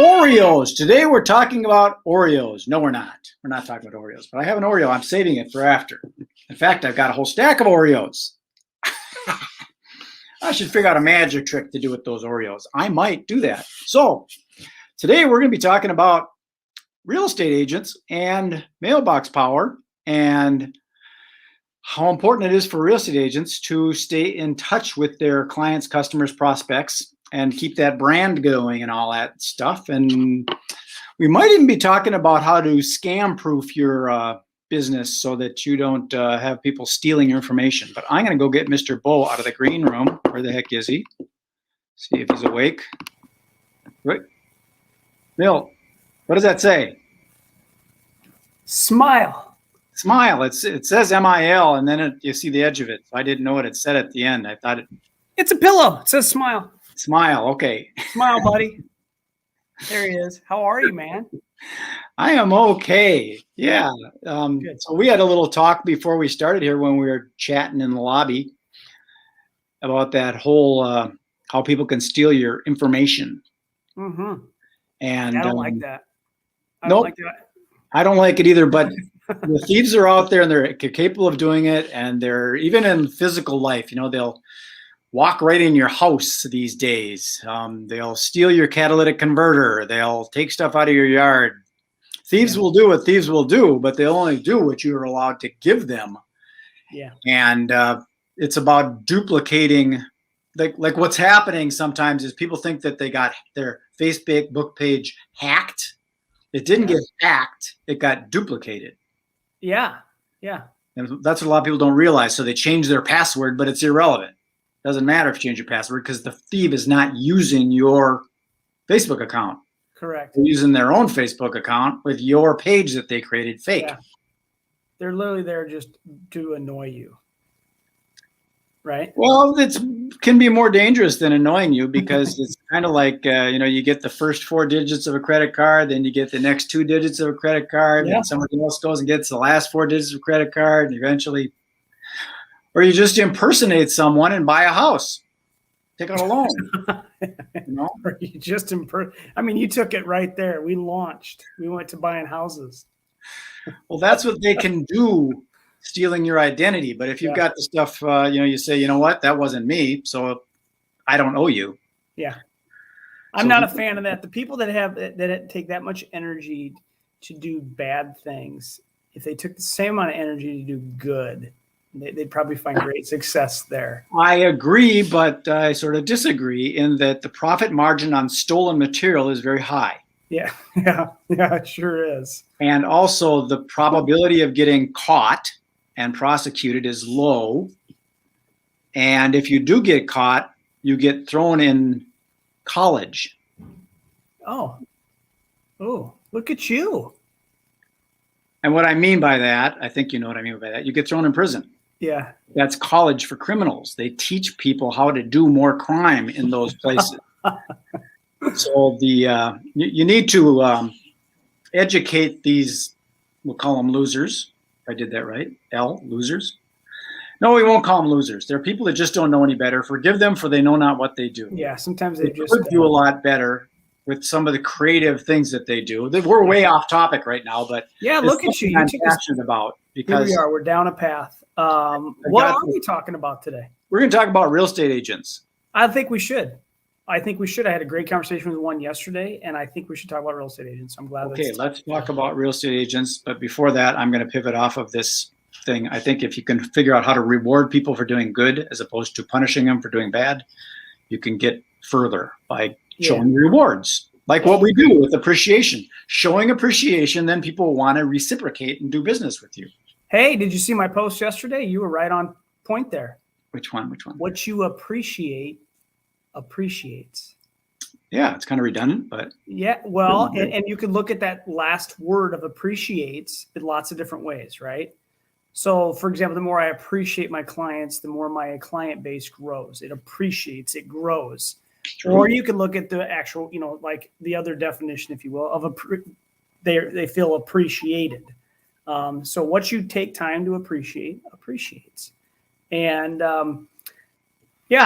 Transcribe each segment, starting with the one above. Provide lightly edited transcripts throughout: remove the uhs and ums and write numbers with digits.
Oreos. Today we're talking about Oreos. No, we're not. We're not talking about Oreos, but I have an Oreo. I'm saving it for after. In fact, I've got a whole stack of Oreos. I should figure out a magic trick to do with those Oreos. I might do that. So today we're going to be talking about real estate agents and mailbox power and how important it is for real estate agents to stay in touch with their clients, customers, prospects, and keep that brand going and all that stuff. And we might even be talking about how to scam proof your business so that you don't have people stealing your information. But I'm going to go get Mr. Bo out of the green room. Where the heck is he? See if he's awake. Right. Bill, what does that say? Smile. Smile. It says MIL, and then you see the edge of it. I didn't know what it said at the end. I thought it's a pillow. It says smile. Smile. Okay. Smile, buddy. There he is. How are you, man? I am okay. Yeah. So we had a little talk before we started here when we were chatting in the lobby about that whole how people can steal your information. Mm-hmm. And I don't like that. I don't like it either. But the thieves are out there and they're capable of doing it. And they're even in physical life. You know, they'll walk right in your house these days. They'll steal your catalytic converter. They'll take stuff out of your yard. Thieves will do what thieves will do, but they'll only do what you're allowed to give them. Yeah. And it's about duplicating, like what's happening sometimes is people think that they got their Facebook page hacked. It didn't get hacked. It got duplicated. Yeah. Yeah. And that's what a lot of people don't realize. So they change their password, but it's irrelevant. Doesn't matter if you change your password because the thief is not using your Facebook account. Correct. They're using their own Facebook account with your page that they created fake. Yeah. They're literally there just to annoy you. Right? Well, it can be more dangerous than annoying you because it's kind of like, you get the first 4 digits of a credit card, then you get the next 2 digits of a credit card, and somebody else goes and gets the last 4 digits of a credit card, and eventually... Or you just impersonate someone and buy a house. Take out a loan. Or you just you took it right there. We launched. We went to buying houses. Well, that's what they can do, stealing your identity. But if you've got the stuff, you say, you know what, that wasn't me, so I don't owe you. Yeah. I'm not a fan of that. The people that take that much energy to do bad things, if they took the same amount of energy to do good, they'd probably find great success there. I agree, but I sort of disagree in that the profit margin on stolen material is very high. Yeah, it sure is. And also the probability of getting caught and prosecuted is low. And if you do get caught, you get thrown in college. Oh, look at you. And what I mean by that, I think you know what I mean by that, you get thrown in prison. Yeah. That's college for criminals. They teach people how to do more crime in those places. So you need to educate these, we'll call them losers. If I did that right. Losers. No, we won't call them losers. They're people that just don't know any better. Forgive them for they know not what they do. Yeah, sometimes they just could do a lot better with some of the creative things that they do. We're way off topic right now, but look at you. I'm passionate about because here we are. We're down a path. What are we talking about today? We're going to talk about real estate agents. I think we should. I had a great conversation with one yesterday, and I think we should talk about real estate agents. I'm glad. Okay, let's talk about real estate agents. But before that, I'm going to pivot off of this thing. I think if you can figure out how to reward people for doing good as opposed to punishing them for doing bad, you can get further by showing rewards. Like what we do with appreciation. Showing appreciation, then people want to reciprocate and do business with you. Hey, did you see my post yesterday? You were right on point there. Which one? What you appreciate appreciates. Yeah, it's kind of redundant, but. Yeah, well, and you can look at that last word of appreciates in lots of different ways, right? So, for example, the more I appreciate my clients, the more my client base grows. It appreciates, it grows. True. Or you can look at the actual, like the other definition, if you will, of they feel appreciated. So what you take time to appreciate appreciates. And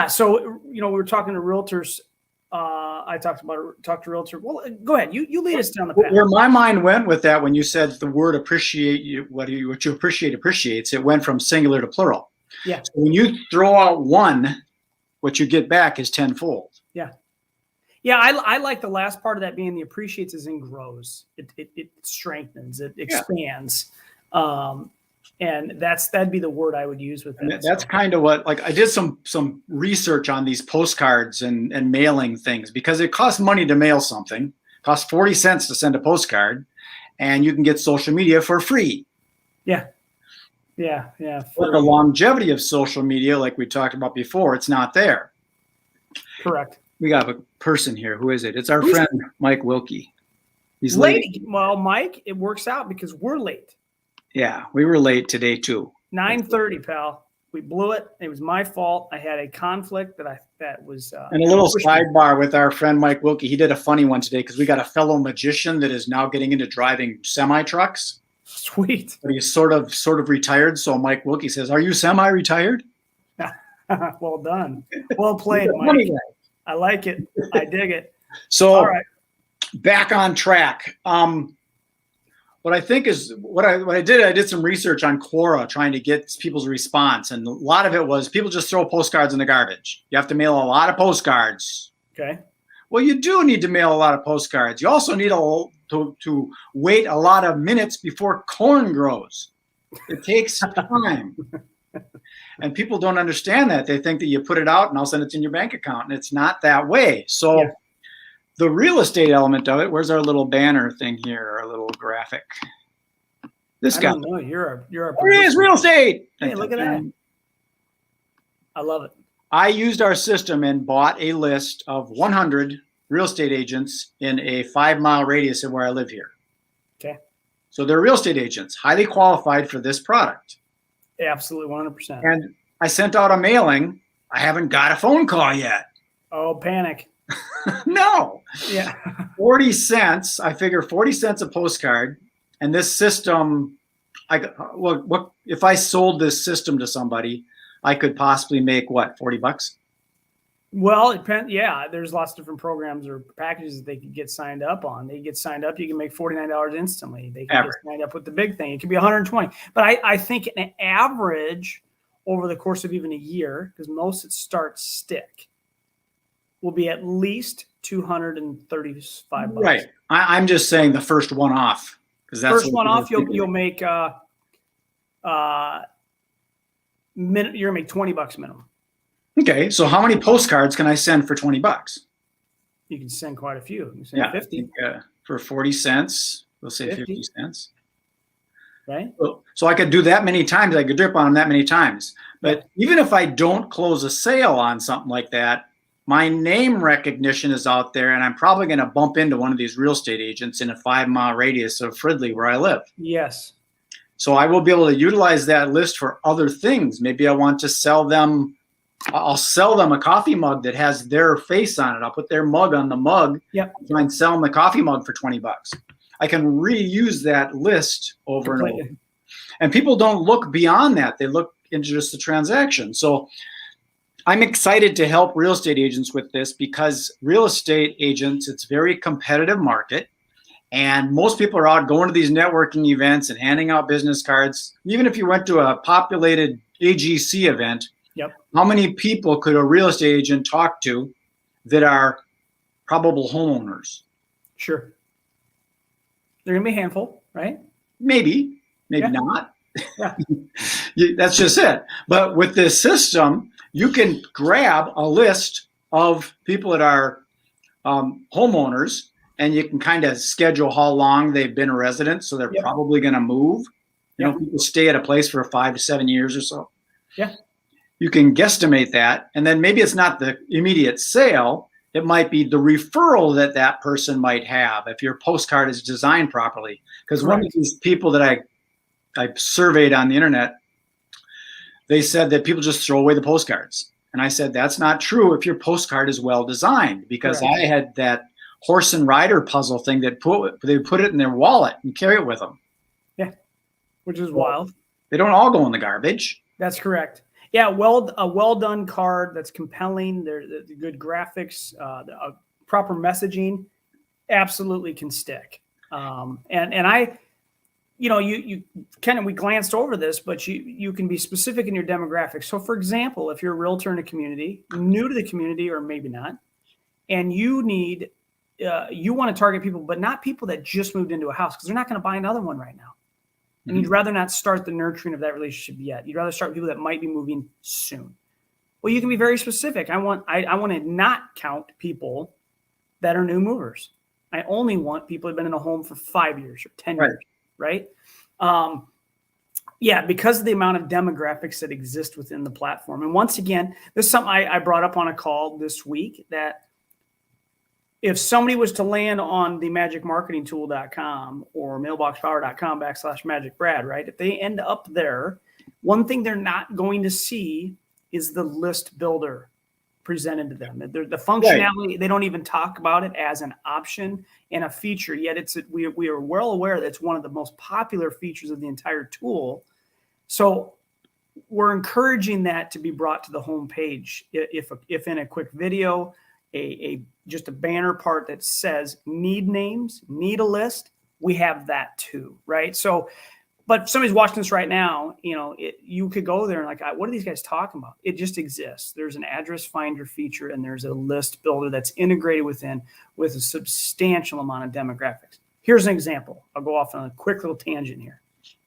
so we were talking to realtors I talked to realtor. Well, go ahead. You lead us down the path. Where my mind went with that, when you said the word appreciate, what you appreciate appreciates, it went from singular to plural. Yeah. So when you throw out one, what you get back is tenfold. Yeah. Yeah, I like the last part of that being the appreciates is in grows. It strengthens, it expands. And that'd be the word I would use with that. That's kind of what, like, I did some research on these postcards and mailing things, because it costs money to mail something. It costs 40 cents to send a postcard, and you can get social media for free. Yeah. But the longevity of social media, like we talked about before, it's not there. Correct. We got a person here. Who is it? It's our friend Mike Wilkie. He's late. Well, Mike, it works out because we're late. Yeah, we were late today too. 9:30, pal. We blew it. It was my fault. I had a conflict that was. And a little sidebar with our friend Mike Wilkie. He did a funny one today because we got a fellow magician that is now getting into driving semi trucks. Sweet. But he's sort of retired. So Mike Wilkie says, "Are you semi-retired?" Well done. Well played, Mike. I like it. I dig it. So, all right. Back on track. What I think is what I did some research on Quora, trying to get people's response, and a lot of it was people just throw postcards in the garbage. You have to mail a lot of postcards. Okay. Well, you do need to mail a lot of postcards. You also need to wait a lot of minutes before corn grows. It takes time. And people don't understand that. They think that you put it out and all of a sudden it's in your bank account, and it's not that way. So the real estate element of it, where's our little banner thing here, our little graphic? This guy. I don't know. You're a There it is, real estate. Hey, look at that. I love it. I used our system and bought a list of 100 real estate agents in a 5-mile radius of where I live here. Okay. So they're real estate agents, highly qualified for this product. Absolutely, 100%. And I sent out a mailing. I haven't got a phone call yet. Oh, panic. No. Yeah. 40 cents. I figure 40 cents a postcard. And this system, what if I sold this system to somebody, I could possibly make what, $40? Well, it depends. Yeah, there's lots of different programs or packages that they could get signed up on. They get signed up, you can make $49 instantly. They can get signed up with the big thing. It could be 120. But I think an average over the course of even a year, because most that start stick, will be at least $235. Right. I'm just saying the first one off. Because that's first one off, you'll make you're gonna make $20 minimum. Okay, so how many postcards can I send for $20? You can send quite a few. You can send 50. For 40 cents, we'll say 50 cents. Right. So I could do that many times. I could drip on them that many times. But even if I don't close a sale on something like that, my name recognition is out there, and I'm probably going to bump into one of these real estate agents in a 5-mile radius of Fridley where I live. Yes. So I will be able to utilize that list for other things. Maybe I want to sell them. I'll sell them a coffee mug that has their face on it. I'll put their mug on the mug. Yep. Try and sell them the coffee mug for $20. I can reuse that list over and over. And people don't look beyond that. They look into just the transaction. So I'm excited to help real estate agents with this, because real estate agents, it's a very competitive market. And most people are out going to these networking events and handing out business cards. Even if you went to a populated AGC event, how many people could a real estate agent talk to that are probable homeowners? Sure. They're going to be a handful, right? Maybe not. Yeah. That's just it. But with this system, you can grab a list of people that are homeowners, and you can kind of schedule how long they've been a resident. So they're probably going to move. You know, people stay at a place for 5 to 7 years or so. Yeah. You can guesstimate that. And then maybe it's not the immediate sale. It might be the referral that person might have if your postcard is designed properly. Because one of these people that I surveyed on the internet, they said that people just throw away the postcards. And I said, that's not true if your postcard is well designed, because I had that horse and rider puzzle thing that they put it in their wallet and carry it with them. Yeah, which is wild. They don't all go in the garbage. That's correct. Yeah, a well done card that's compelling. There's the good graphics, proper messaging, absolutely can stick. And I, you kind of, we glanced over this, but you can be specific in your demographics. So, for example, if you're a realtor in a community, new to the community, or maybe not, and you need, you want to target people, but not people that just moved into a house, because they're not going to buy another one right now. And you'd rather not start the nurturing of that relationship yet. You'd rather start with people that might be moving soon. Well, you can be very specific. I want to not count people that are new movers. I only want people who've been in a home for 5 years or 10 years, right? Yeah, because of the amount of demographics that exist within the platform. And once again, this is something I brought up on a call this week, that if somebody was to land on the magicmarketingtool.com or mailboxpower.com/magicbrad, right? If they end up there, one thing they're not going to see is the list builder presented to them. The functionality, they don't even talk about it as an option and a feature, yet we are well aware that it's one of the most popular features of the entire tool. So we're encouraging that to be brought to the home page. If in a quick video, just a banner part that says need names, need a list, we have that too, right? So, but if somebody's watching this right now, you could go there and like, what are these guys talking about? It just exists. There's an address finder feature, and there's a list builder that's integrated within with a substantial amount of demographics. Here's an example. I'll go off on a quick little tangent here.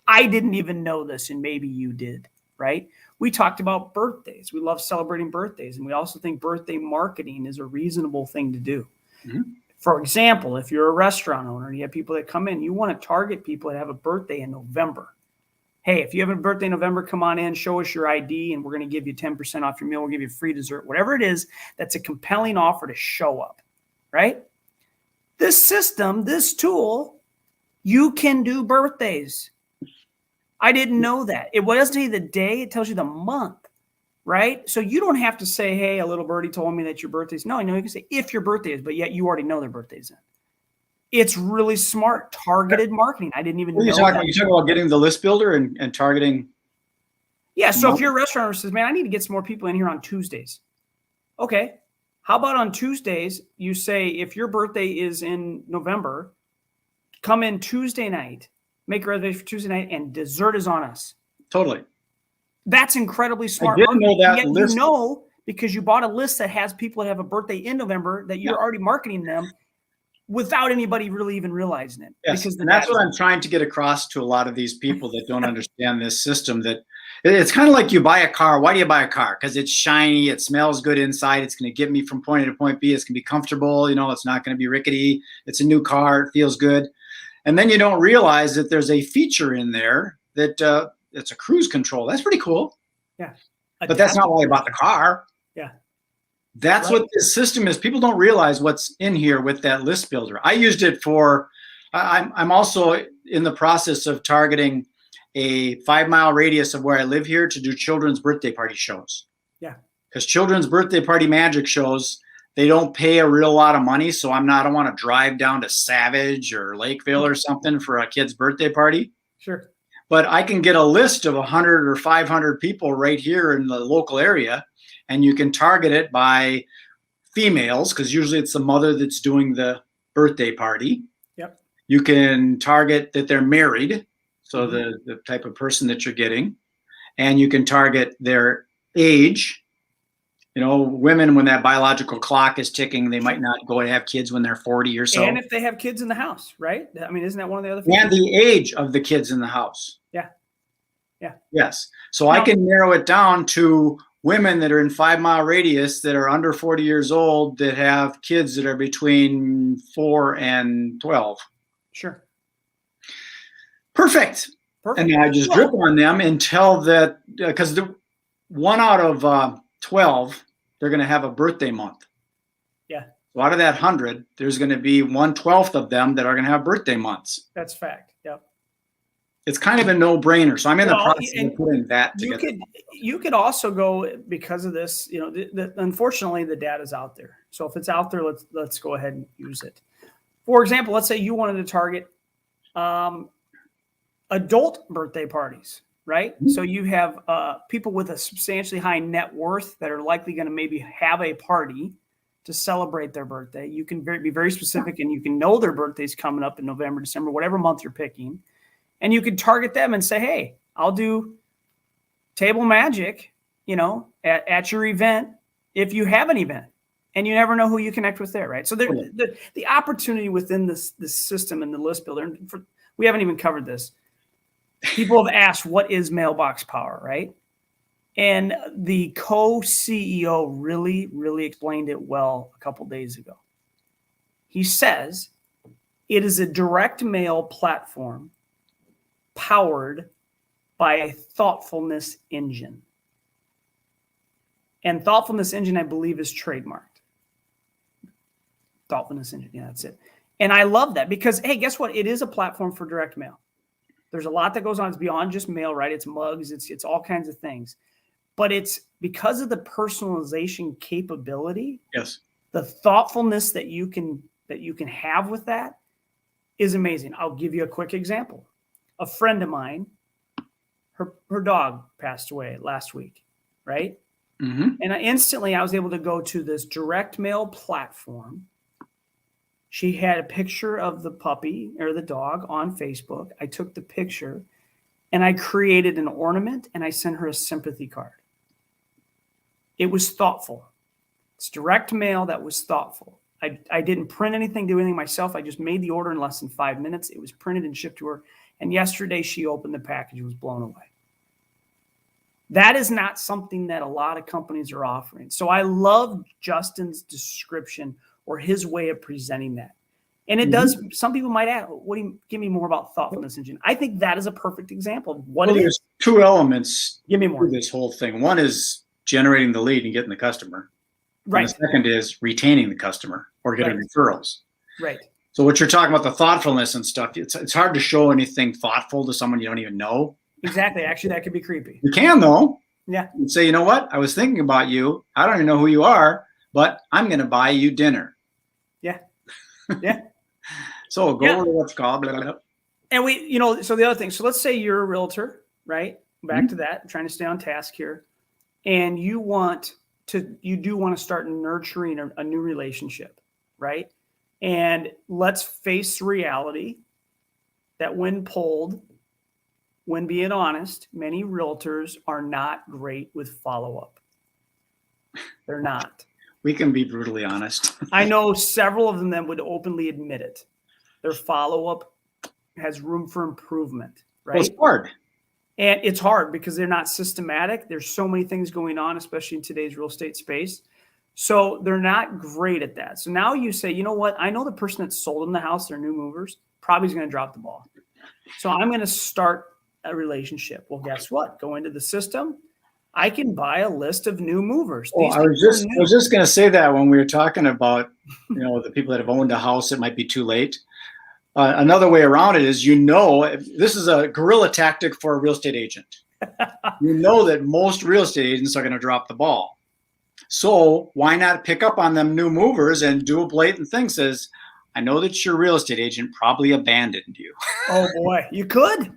I didn't even know this, and maybe you did, right? We talked about birthdays. We love celebrating birthdays, and we also think birthday marketing is a reasonable thing to do. Mm-hmm. For example, if you're a restaurant owner and you have people that come in, you want to target people that have a birthday in November. Hey, if you have a birthday in November, come on in, show us your ID, and we're going to give you 10% off your meal. We'll give you free dessert, whatever it is. That's a compelling offer to show up, right? This system, this tool, you can do birthdays. I didn't know that. It doesn't tell you the day, it tells you the month, right? So you don't have to say, hey, a little birdie told me that your birthday's. No, you can say if your birthday is, but yet you already know their birthday's in. It's really smart, targeted marketing. I didn't even know that. You talk about getting the list builder and targeting. Yeah, so if your restaurant says, man, I need to get some more people in here on Tuesdays. Okay, how about on Tuesdays, you say if your birthday is in November, come in Tuesday night, make a reservation for Tuesday night, and dessert is on us. Totally. That's incredibly smart. I didn't know that list. You know, because you bought a list that has people that have a birthday in November that you're already marketing them without anybody really even realizing it. Yes, and that's what I'm trying to get across to a lot of these people that don't understand this system. That it's kind of like you buy a car. Why do you buy a car? Because it's shiny, it smells good inside, it's going to get me from point A to point B, it's going to be comfortable, it's not going to be rickety, it's a new car, it feels good. And then you don't realize that there's a feature in there that it's a cruise control. That's pretty cool. Yeah. But that's not why you bought the car. Yeah. That's what this system is. People don't realize what's in here with that list builder. I used it for, I'm also in the process of targeting a 5-mile radius of where I live here to do children's birthday party shows. Yeah. Because children's birthday party magic shows, they don't pay a real lot of money. So I don't want to drive down to Savage or Lakeville or something for a kid's birthday party. Sure. But I can get a list of 100 or 500 people right here in the local area, and you can target it by females, because usually it's the mother that's doing the birthday party. Yep. You can target that they're married, so the type of person that you're getting, and you can target their age. Women, when that biological clock is ticking, they might not go and have kids when they're 40 or so. And if they have kids in the house, right? I mean, isn't that one of the other features? And the age of the kids in the house. Yeah. Yeah. Yes. So I can narrow it down to women that are in 5-mile radius that are under 40 years old that have kids that are between 4 and 12. Sure. Perfect. And I just drip on them until that, because the 1 out of 12, they're going to have a birthday month. Yeah. So out of that 100, there's going to be 1/12 of them that are going to have birthday months. That's fact. Yep. It's kind of a no-brainer. So I'm in the process of putting that together. You could also go, because of this, unfortunately the data's out there. So if it's out there, let's go ahead and use it. For example, let's say you wanted to target adult birthday parties. right? Mhm. So you have people with a substantially high net worth that are likely going to maybe have a party to celebrate their birthday. You can be very specific, and you can know their birthday's coming up in November, December, whatever month you're picking. And you can target them and say, hey, I'll do table magic, at your event if you have an event. And you never know who you connect with there, right? So the opportunity within this system and the list builder, and we haven't even covered this. People have asked, what is MailboxPower, right? And the co-CEO really, really explained it well a couple days ago. He says it is a direct mail platform powered by a thoughtfulness engine. And thoughtfulness engine, I believe, is trademarked. Thoughtfulness engine, yeah, that's it. And I love that because, hey, guess what? It is a platform for direct mail. There's a lot that goes on. It's beyond just mail, right? It's mugs, it's all kinds of things. But it's because of the personalization capability. Yes. The thoughtfulness that you can have with that is amazing. I'll give you a quick example. A friend of mine, her dog passed away last week, right? Mm-hmm. And I was able to go to this direct mail platform. She had a picture of the puppy or the dog on Facebook. I took the picture and I created an ornament and I sent her a sympathy card. It was thoughtful. It's direct mail that was thoughtful. I didn't print anything, do anything myself. I just made the order in less than 5 minutes. It was printed and shipped to her. And yesterday she opened the package and was blown away. That is not something that a lot of companies are offering. So I love Justin's description or his way of presenting that. And it does, some people might ask, give me more about thoughtfulness engine. I think that is a perfect example of what it is. There's two elements Give me more. to this whole thing. One is generating the lead and getting the customer. Right. And the second is retaining the customer or getting referrals. Right. So what you're talking about, the thoughtfulness and stuff, it's hard to show anything thoughtful to someone you don't even know. Exactly. Actually, that could be creepy. You can, though. Yeah. And say, you know what? I was thinking about you. I don't even know who you are, but I'm going to buy you dinner. Yeah. Yeah. So go over to what's called. Blah, blah, blah. And so the other thing, so let's say you're a realtor, right? Back to that, I'm trying to stay on task here. And you do want to start nurturing a new relationship, right? And let's face reality that when polled, when being honest, many realtors are not great with follow-up. They're not. We can be brutally honest. I know several of them that would openly admit it. Their follow-up has room for improvement, right? Well, it's hard. And it's hard because they're not systematic. There's so many things going on, especially in today's real estate space. So they're not great at that. So now you say, you know what? I know the person that sold them the house, they're new movers, probably is going to drop the ball. So I'm going to start a relationship. Well, guess what? Go into the system. I can buy a list of new movers. Well, I was just going to say that when we were talking about, the people that have owned a house, it might be too late. Another way around it is, this is a guerrilla tactic for a real estate agent. You know that most real estate agents are going to drop the ball. So why not pick up on them new movers and do a blatant thing? Says, I know that your real estate agent probably abandoned you. Oh boy, you could.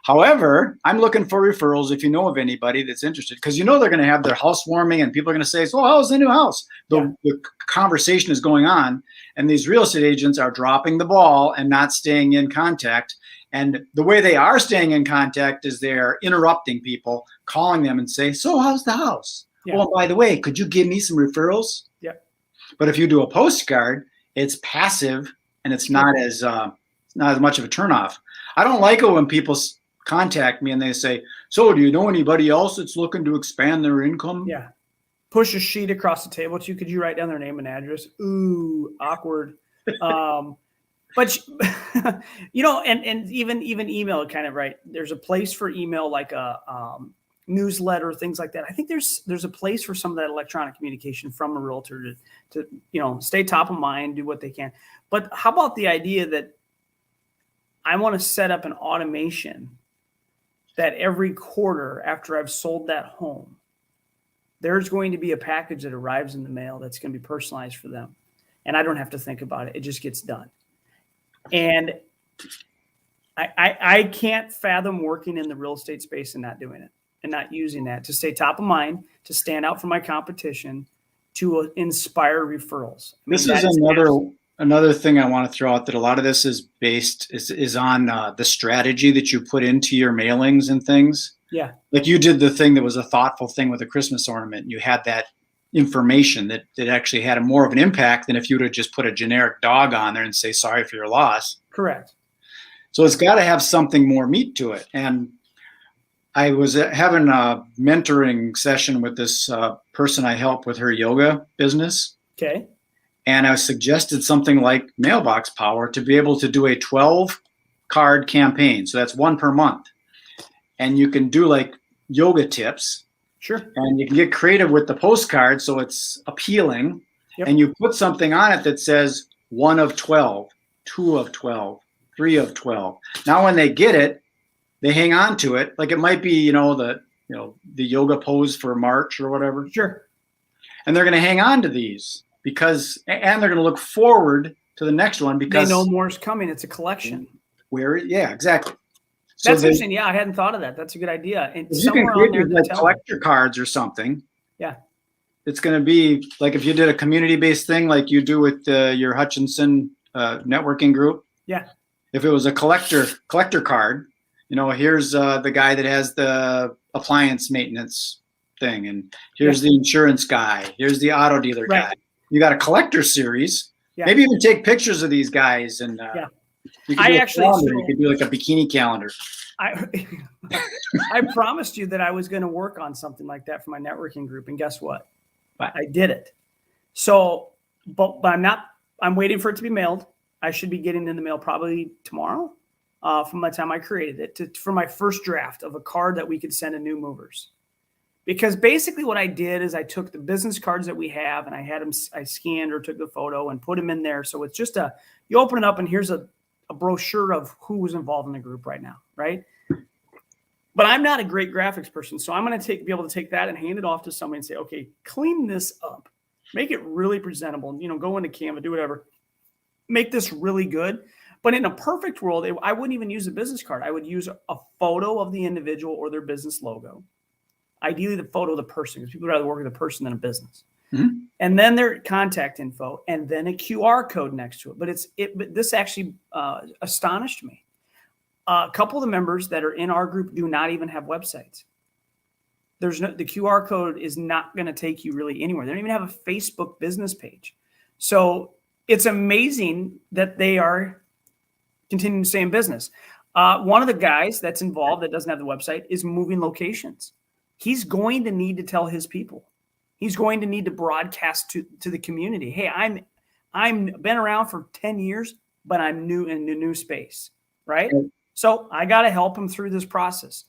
However, I'm looking for referrals if you know of anybody that's interested, because they're going to have their housewarming and people are going to say, so how's the new house? The conversation is going on, and these real estate agents are dropping the ball and not staying in contact. And the way they are staying in contact is they're interrupting people, calling them and say, so how's the house? Yeah. Oh, by the way, could you give me some referrals? Yeah. But if you do a postcard, it's passive and it's not as much of a turnoff. I don't like it when people contact me and they say, so do you know anybody else that's looking to expand their income? Yeah. Push a sheet across the table to you. Could you write down their name and address? Ooh, awkward. But and even email, kind of, right? There's a place for email, like a newsletter, things like that. I think there's a place for some of that electronic communication from a realtor to stay top of mind, do what they can. But how about the idea that I want to set up an automation that every quarter after I've sold that home, there's going to be a package that arrives in the mail that's going to be personalized for them. And I don't have to think about it. It just gets done. And I can't fathom working in the real estate space and not doing it and not using that to stay top of mind, to stand out from my competition, to inspire referrals. This is another thing I want to throw out, that a lot of this is based is on the strategy that you put into your mailings and things. Yeah. Like you did the thing that was a thoughtful thing with a Christmas ornament. You had that information that actually had more of an impact than if you would have just put a generic dog on there and say, sorry for your loss. Correct. So it's got to have something more meat to it. And I was having a mentoring session with this person I help with her yoga business. Okay. And I suggested something like MailBoxPower to be able to do a 12-card campaign. So that's one per month. And you can do like yoga tips. Sure. And you can get creative with the postcard so it's appealing. Yep. And you put something on it that says 1 of 12, 2 of 12, 3 of 12. Now when they get it, they hang on to it. Like it might be, the yoga pose for March or whatever. Sure. And they're going to hang on to these and they're going to look forward to the next one because they know more is coming. It's a collection. Yeah, exactly. That's interesting. Yeah, I hadn't thought of that. That's a good idea. And you can create like collector cards or something. Yeah. It's going to be like if you did a community-based thing like you do with your Hutchinson networking group. Yeah. If it was a collector card, here's the guy that has the appliance maintenance thing, and here's the insurance guy, here's the auto dealer guy. You got a collector series. Yeah. Maybe even take pictures of these guys and you could do like a bikini calendar. I promised you that I was going to work on something like that for my networking group, and guess what? I did it. So, but I'm waiting for it to be mailed. I should be getting in the mail probably tomorrow from the time I created it for my first draft of a card that we could send to new movers. Because basically what I did is I took the business cards that we have and I scanned or took the photo and put them in there. So it's just you open it up and here's a brochure of who was involved in the group right now, right? But I'm not a great graphics person. So I'm going to be able to take that and hand it off to somebody and say, okay, clean this up. Make it really presentable. Go into Canva, do whatever. Make this really good. But in a perfect world, I wouldn't even use a business card. I would use a photo of the individual or their business logo. Ideally, the photo of the person, because people would rather work with a person than a business. Mm-hmm. And then their contact info, and then a QR code next to it. But this actually astonished me. A couple of the members that are in our group do not even have websites. The QR code is not going to take you really anywhere. They don't even have a Facebook business page. So it's amazing that they are continuing to stay in business. One of the guys that's involved that doesn't have the website is moving locations. He's going to need to tell his people. He's going to need to broadcast to the community. Hey, I'm been around for 10 years, but I'm new in a new space, right? So I got to help him through this process.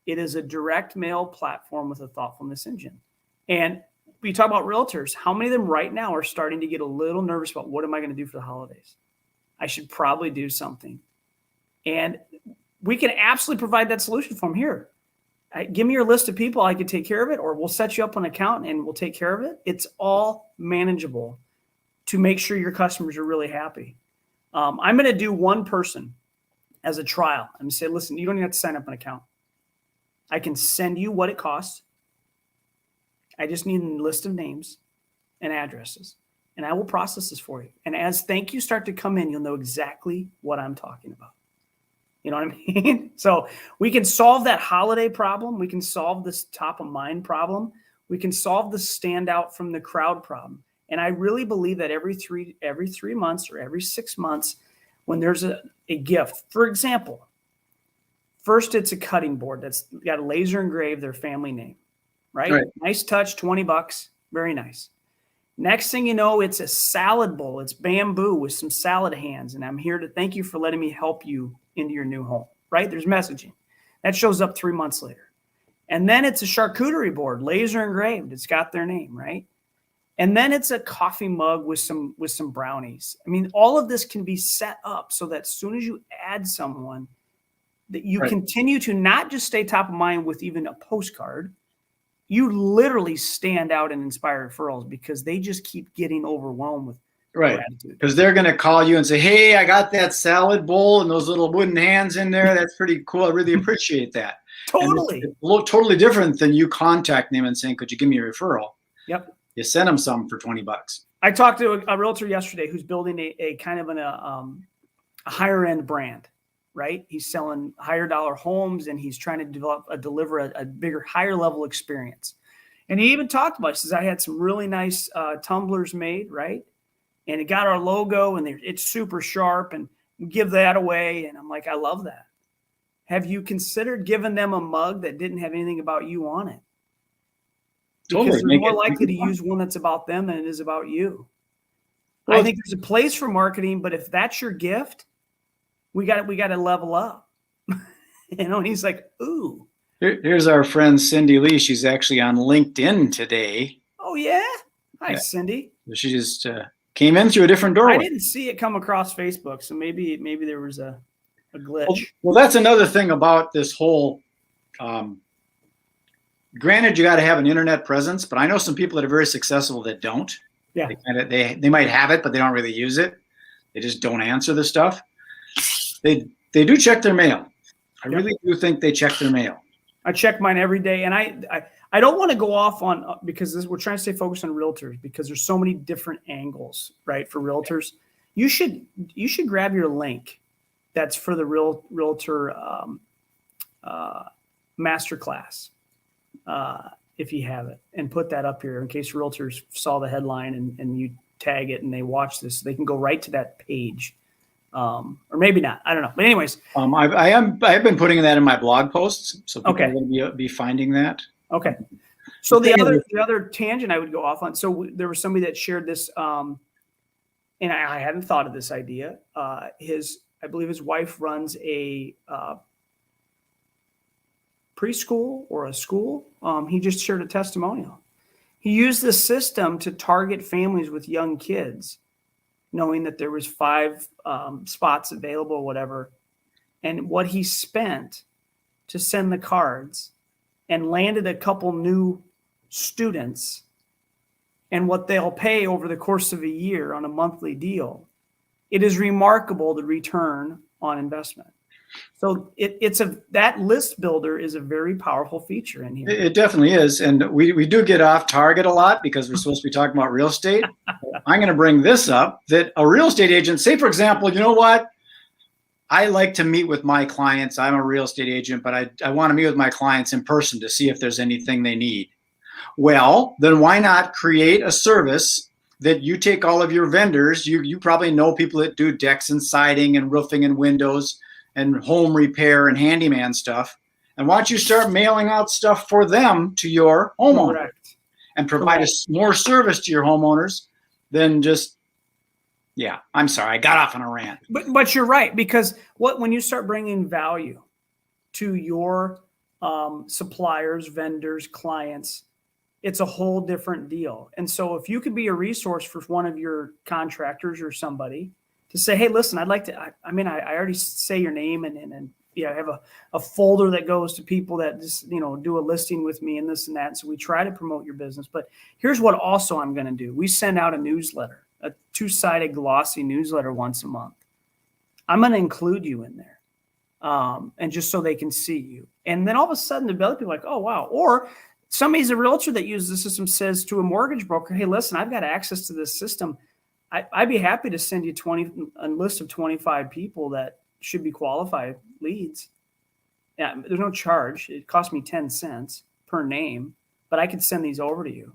It is a direct mail platform with a thoughtfulness engine. And we talk about realtors. How many of them right now are starting to get a little nervous about what am I going to do for the holidays? I should probably do something. And we can absolutely provide that solution for them here. Give me your list of people, I could take care of it, or we'll set you up an account and we'll take care of it. It's all manageable to make sure your customers are really happy. I'm going to do one person as a trial. I'm going to say, listen, you don't even have to sign up an account. I can send you what it costs. I just need a list of names and addresses, and I will process this for you. And as thank you start to come in, you'll know exactly what I'm talking about. You know what I mean? So we can solve that holiday problem. We can solve this top of mind problem. We can solve the standout from the crowd problem. And I really believe that every 3 months or every 6 months, when there's a gift, for example, first it's a cutting board that's got a laser engraved their family name, right? Nice touch, $20, very nice. Next thing you know, it's a salad bowl. It's bamboo with some salad hands. And I'm here to thank you for letting me help you into your new home, right? There's messaging. That shows up 3 months later. And then it's a charcuterie board, laser engraved. It's got their name, right? And then it's a coffee mug with some brownies. I mean, all of this can be set up so that as soon as you add someone, that you continue to not just stay top of mind with even a postcard, you literally stand out and inspire referrals because they just keep getting overwhelmed with Right. gratitude. Because they're going to call you and say, hey, I got that salad bowl and those little wooden hands in there. That's pretty cool. I really appreciate that. Totally. And it's totally different than you contacting them and saying, could you give me a referral? Yep. You send them some for $20. I talked to a realtor yesterday who's building a kind of a higher end brand, right? He's selling higher dollar homes and he's trying to deliver a bigger, higher level experience. And he even talked about it. He says, I had some really nice tumblers made, right? And it got our logo and it's super sharp and give that away. And I'm like, I love that. Have you considered giving them a mug that didn't have anything about you on it? Because Totally. they're more likely to use one that's about them than it is about you. Well, I think there's a place for marketing, but if that's your gift, we got to level up. And he's like, ooh. Here's our friend Cindy Lee. She's actually on LinkedIn today. Oh yeah. Hi, Cindy. She just came in through a different doorway. I didn't see it come across Facebook, so maybe there was a glitch. Well, that's another thing about this whole. Granted, you got to have an internet presence, but I know some people that are very successful that don't. Yeah. They might have it, but they don't really use it. They just don't answer the stuff. They do check their mail. I really do think they check their mail. I check mine every day, and I don't want to go off on because we're trying to stay focused on realtors because there's so many different angles, right? For realtors, you should grab your link that's for the realtor masterclass. If you have it, and put that up here in case realtors saw the headline and you tag it and they watch this, they can go right to that page. Or maybe not. I don't know. But anyways, I've been putting that in my blog posts, so people are going to be finding that. Okay. So the other tangent I would go off on. So there was somebody that shared this, and I hadn't thought of this idea. I believe his wife runs a preschool or a school. He just shared a testimonial. He used the system to target families with young kids, knowing that there was 5 spots available or whatever. And what he spent to send the cards and landed a couple new students and what they'll pay over the course of a year on a monthly deal. It is remarkable, the return on investment. So that list builder is a very powerful feature in here. It definitely is. And we do get off target a lot because we're supposed to be talking about real estate. I'm going to bring this up, that a real estate agent, say, for example, you know what? I like to meet with my clients. I'm a real estate agent, but I want to meet with my clients in person to see if there's anything they need. Well, then why not create a service that you take all of your vendors. You probably know people that do decks and siding and roofing and windows and home repair and handyman stuff. And why don't you start mailing out stuff for them to your homeowner? Correct. And provide more service to your homeowners than just, yeah, I'm sorry, I got off on a rant. But you're right, because when you start bringing value to your suppliers, vendors, clients, it's a whole different deal. And so if you could be a resource for one of your contractors or somebody to say, hey, listen, I'd like to, I already say your name and I have a folder that goes to people that just, do a listing with me and this and that. So we try to promote your business. But here's what also I'm going to do. We send out a newsletter, a 2-sided glossy newsletter once a month. I'm going to include you in there. And just so they can see you. And then all of a sudden the other people are like, oh, wow. Or somebody's a realtor that uses the system says to a mortgage broker, hey, listen, I've got access to this system. I'd be happy to send you a list of 25 people that should be qualified leads. Yeah, there's no charge. It cost me 10 cents per name, but I could send these over to you.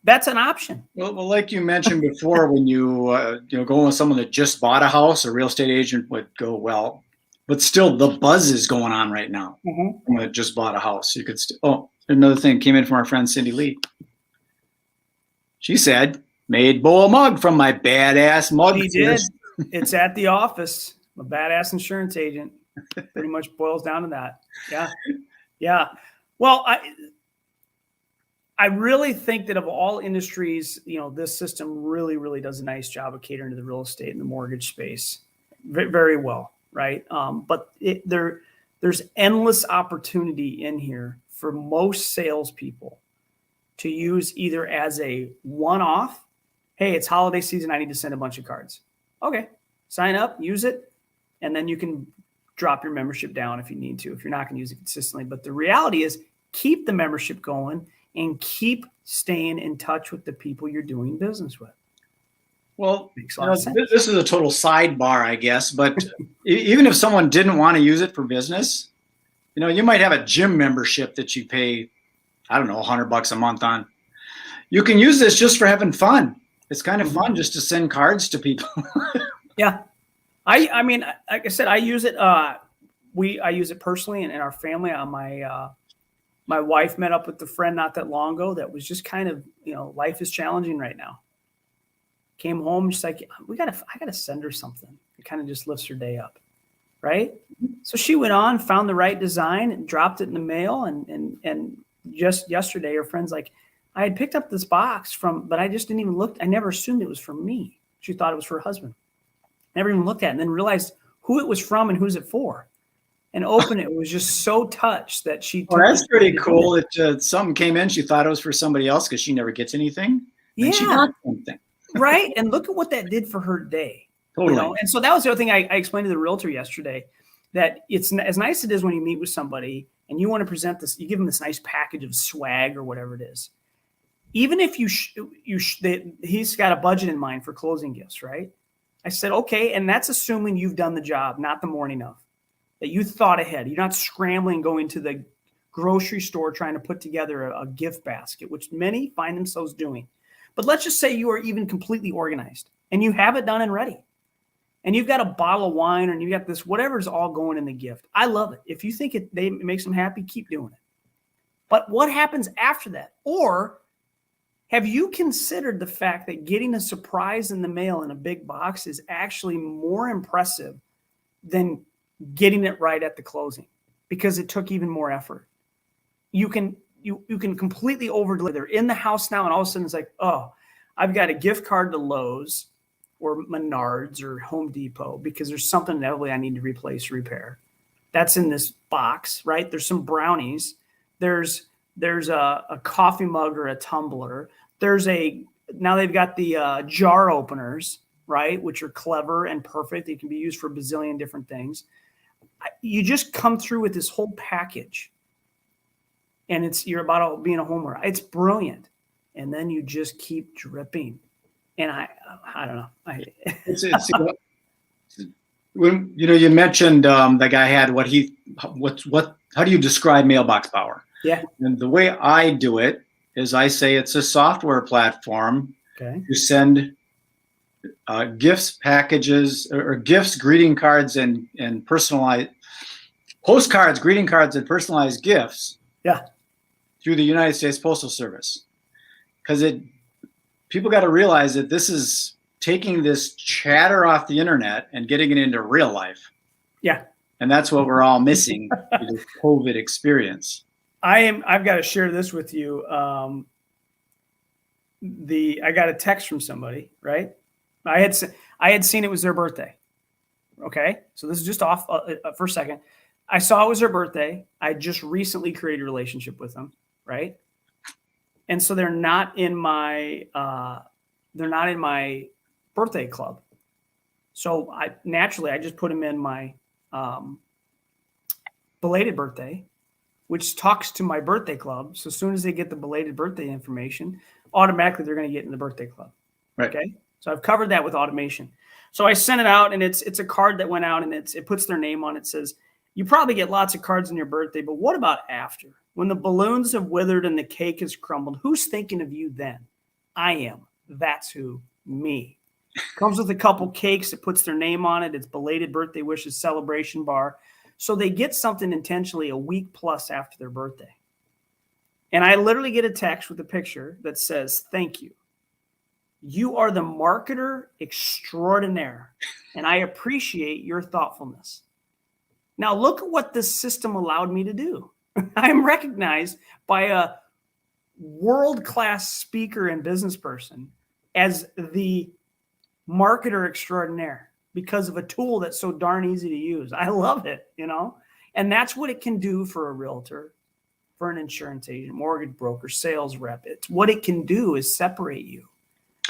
That's an option. Well, like you mentioned before, when you go with someone that just bought a house, a real estate agent would go, well, but still the buzz is going on right now. Mm-hmm. Someone that just bought a house, you could another thing came in from our friend Cindy Lee. She said, made Bo a mug from my badass mug. She did. It's at the office. I'm a badass insurance agent. Pretty much boils down to that. Yeah. Yeah. Well, I really think that of all industries, this system really, really does a nice job of catering to the real estate and the mortgage space very well. Right. But there's endless opportunity in here for most salespeople to use either as a one-off. hey, it's holiday season. I need to send a bunch of cards. Okay, sign up, use it, and then you can drop your membership down if you need to, if you're not going to use it consistently. But the reality is keep the membership going and keep staying in touch with the people you're doing business with. Well, Makes a lot of sense. this is a total sidebar, I guess, but even if someone didn't want to use it for business, you might have a gym membership that you pay, I don't know, $100 a month on. You can use this just for having fun. It's kind of fun just to send cards to people. Yeah. I mean, like I said, I use it. I use it personally and in our family. My wife met up with a friend not that long ago that was just kind of, life is challenging right now. Came home, she's like, I gotta send her something. It kind of just lifts her day up, right? So she went on, found the right design, and dropped it in the mail. And just yesterday, her friend's like, I had picked up this box but I just didn't even look. I never assumed it was for me. She thought it was for her husband. Never even looked at it, and then realized who it was from and who's it for. And opened it, was just so touched that she. Well, that's pretty cool. That something came in. She thought it was for somebody else because she never gets anything. Yeah, she got something. Right. And look at what that did for her day. Totally. And so that was the other thing I explained to the realtor yesterday, that it's as nice as it is when you meet with somebody and you want to present this, you give them this nice package of swag or whatever it is. Even if he's got a budget in mind for closing gifts, right? I said, okay. And that's assuming you've done the job, not the morning of, that you thought ahead. You're not scrambling, going to the grocery store, trying to put together a gift basket, which many find themselves doing. But let's just say you are even completely organized and you have it done and ready. And you've got a bottle of wine and you've got this, whatever's all going in the gift. I love it. If you think it makes them happy, keep doing it. But what happens after that? Or have you considered the fact that getting a surprise in the mail in a big box is actually more impressive than getting it right at the closing, because it took even more effort? You can completely over-deliver. They're in the house now, and all of a sudden it's like, oh, I've got a gift card to Lowe's or Menards or Home Depot because there's something inevitably I need to replace or repair. That's in this box, right? There's some brownies. There's a coffee mug or a tumbler. Now they've got the jar openers, right, which are clever and perfect. They can be used for a bazillion different things. You just come through with this whole package. And you're about being a homeowner. It's brilliant. And then you just keep dripping. And I don't know. When you mentioned the guy had how do you describe MailboxPower? Yeah. And the way I do it is I say it's a software platform to send gifts, packages, or gifts, greeting cards, and personalized postcards, greeting cards, and personalized gifts. Yeah. Through the United States Postal Service. Because people got to realize that this is taking this chatter off the internet and getting it into real life. Yeah. And that's what we're all missing through the COVID experience. I've got to share this with you. I got a text from somebody, right? I had seen it was their birthday. Okay. So this is just off for a second. I saw it was their birthday. I just recently created a relationship with them. Right. And so they're not in my birthday club. So I just put them in my belated birthday, which talks to my birthday club. So as soon as they get the belated birthday information, automatically they're going to get in the birthday club. Right. Okay. So I've covered that with automation. So I sent it out, and it's a card that went out, and it puts their name on it. It says, you probably get lots of cards on your birthday, but what about after? When the balloons have withered and the cake has crumbled, who's thinking of you then? I am. That's who. Me. Comes with a couple cakes. It puts their name on it. It's belated birthday wishes celebration bar. So they get something intentionally a week plus after their birthday. And I literally get a text with a picture that says, thank you. You are the marketer extraordinaire, and I appreciate your thoughtfulness. Now look at what this system allowed me to do. I am recognized by a world-class speaker and business person as the marketer extraordinaire because of a tool that's so darn easy to use. I love it, and that's what it can do for a realtor, for an insurance agent, mortgage broker, sales rep. It's what it can do is separate you.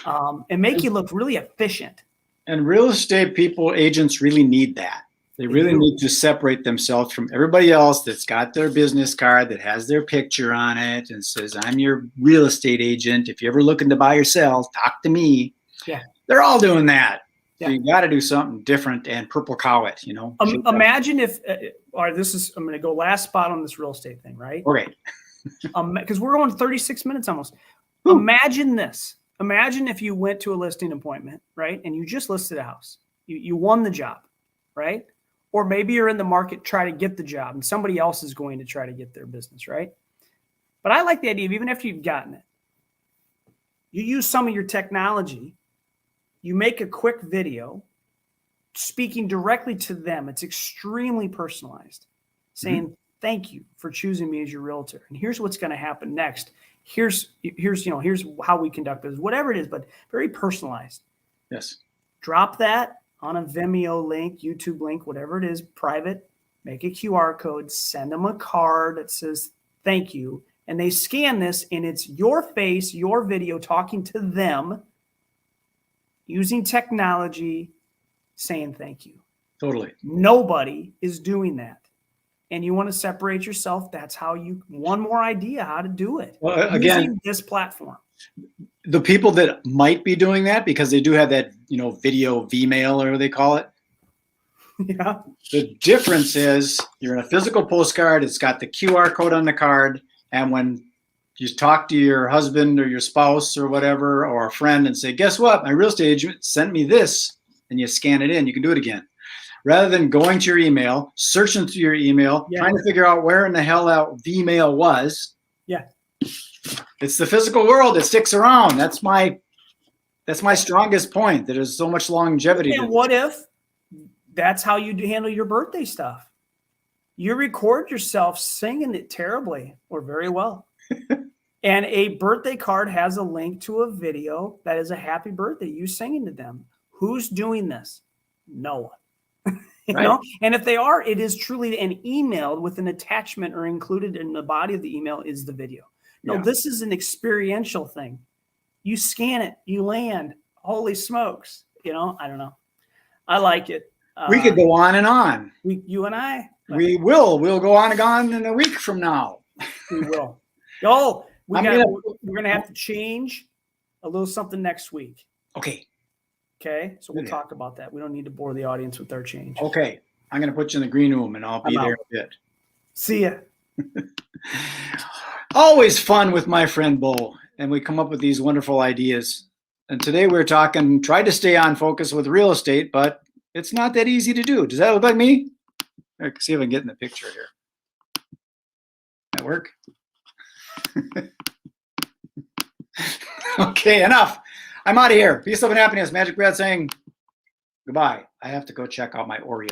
and make you look really efficient. And real estate agents really need that. They really need to separate themselves from everybody else that's got their business card that has their picture on it and says, I'm your real estate agent. If you're ever looking to buy or sell, talk to me. Yeah. They're all doing that. Yeah. So you got to do something different and purple cow it, Imagine if, I'm going to go last spot on this real estate thing, right? Okay. Because we're going 36 minutes almost. Ooh. Imagine this. Imagine if you went to a listing appointment, right? And you just listed a house. You won the job, right? Or maybe you're in the market trying to get the job and somebody else is going to try to get their business, right? But I like the idea of even after you've gotten it, you use some of your technology, you make a quick video speaking directly to them. It's extremely personalized, saying, thank you for choosing me as your realtor. And here's what's going to happen next. Here's how we conduct this, whatever it is, but very personalized. Yes. Drop that on a Vimeo link, YouTube link, whatever it is, private, make a QR code, send them a card that says, thank you. And they scan this and it's your face, your video talking to them using technology saying thank you. Totally. Nobody is doing that. And you want to separate yourself. That's how one more idea how to do it. Well, again, using this platform. The people that might be doing that because they do have that, video Vmail or they call it. Yeah. The difference is you're in a physical postcard. It's got the QR code on the card. And when you talk to your husband or your spouse or whatever, or a friend and say, guess what? My real estate agent sent me this, and you scan it in, you can do it again. Rather than going to your email, searching through your email, trying to figure out where in the hell that Vmail was. Yeah. It's the physical world that sticks around. That's my strongest point. That there's so much longevity. And what if that's how you handle your birthday stuff? You record yourself singing it terribly or very well. And a birthday card has a link to a video that is a happy birthday, you singing to them. Who's doing this? No one. You know? And if they are, it is truly an email with an attachment or included in the body of the email is the video. No, this is an experiential thing. You scan it, you land. Holy smokes. I don't know. I like it. We could go on and on. You and I. We will. We'll go on and on in a week from now. We will. Oh, we're going to have to change a little something next week. Okay. Okay. So we'll talk about that. We don't need to bore the audience with our change. Okay. I'm going to put you in the green room and I'll be there in a bit. See ya. Always fun with my friend Bo. And we come up with these wonderful ideas. And today we're talking, try to stay on focus with real estate, but it's not that easy to do. Does that look like me? Let's see if I can get in the picture here. That work? Okay, enough. I'm out of here. Peace, love, and happiness. Magic Brad saying goodbye. I have to go check out my Oreo.